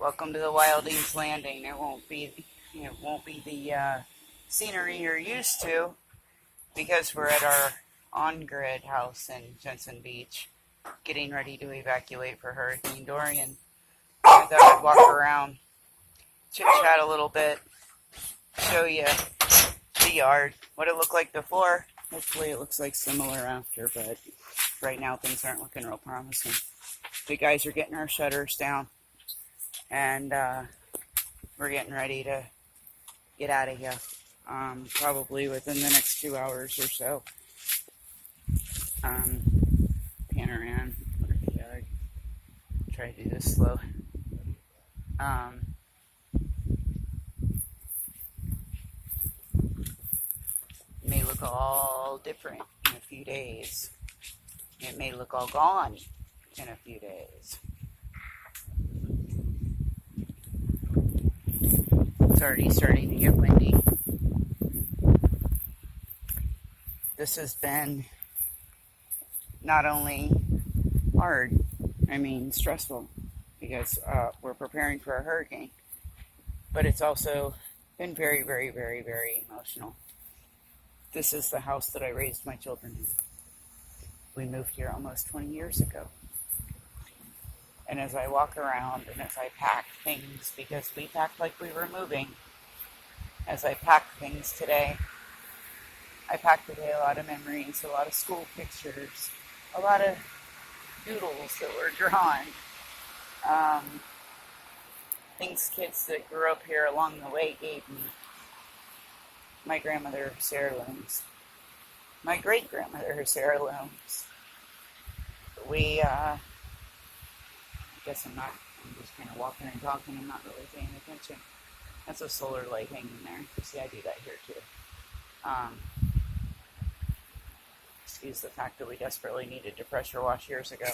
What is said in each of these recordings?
Welcome to the Wildings Landing. It won't be the scenery you're used to because we're at our on-grid house in Jensen Beach, getting ready to evacuate for Hurricane Dorian. I thought I'd walk around, chit-chat a little bit, show you the yard, what it looked like before. Hopefully it looks like similar after, but right now things aren't looking real promising. The guys are getting our shutters down, and we're getting ready to get out of here, probably within the next 2 hours or so. Pan around, try to do this slow. It may look all different in a few days. It may look all gone in a few days. It's already starting to get windy. This has been not only hard, stressful, because we're preparing for a hurricane, but it's also been very, very, very, very emotional. This is the house that I raised my children in. We moved here almost 20 years ago. And as I walk around and as I pack things, because we packed like we were moving, as I pack things today, I packed today a lot of memories, a lot of school pictures, a lot of doodles that were drawn. Things kids that grew up here along the way gave me. My grandmother's heirlooms. My great-grandmother's heirlooms. I guess I'm just kind of walking and talking. I'm not really paying attention. That's a solar light hanging there. See, I do that here too. Excuse the fact that we desperately needed to pressure wash years ago.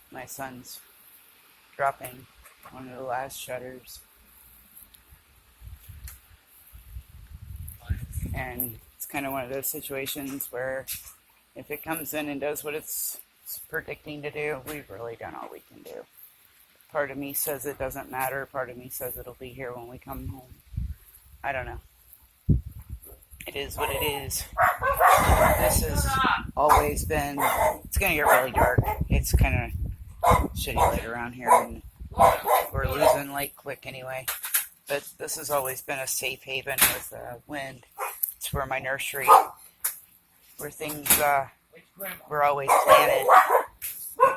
My son's dropping one of the last shutters. And it's kind of one of those situations where if it comes in and does what it's predicting to do, we've really done all we can do. Part of me says it doesn't matter. Part of me says it'll be here when we come home. I don't know. It is what it is. This has always been... It's going to get really dark. It's kind of shitty light around here, and we're losing light quick anyway. But this has always been a safe haven with wind. It's where my nursery, where things were always planted.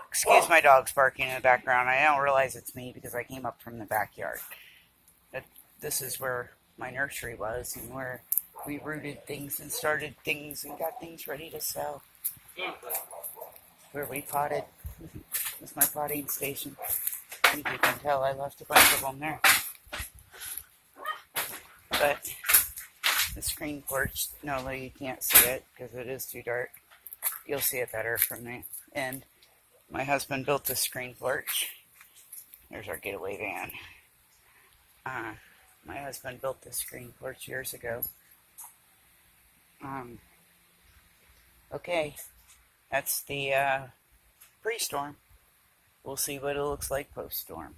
Excuse my dogs barking in the background. I don't realize it's me because I came up from the backyard. But this is where my nursery was, and where we rooted things and started things and got things ready to sell. Where we potted. This is my potting station. I think you can tell I left a bunch of them there. But the screen porch, no, you can't see it because it is too dark. You'll see it better from the end. My husband built the screen porch. There's our getaway van. My husband built the screen porch years ago. Okay, that's the pre-storm. We'll see what it looks like post-storm.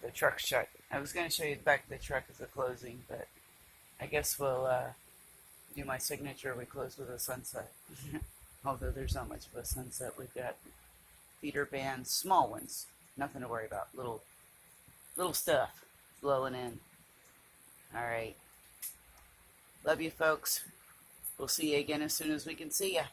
The truck's shut. I was going to show you the back of the truck as a closing, but I guess we'll do my signature. We close with a sunset. Although there's not much of a sunset. We've got feeder bands, small ones. Nothing to worry about. Little stuff blowing in. Alright. Love you folks. We'll see you again as soon as we can see you.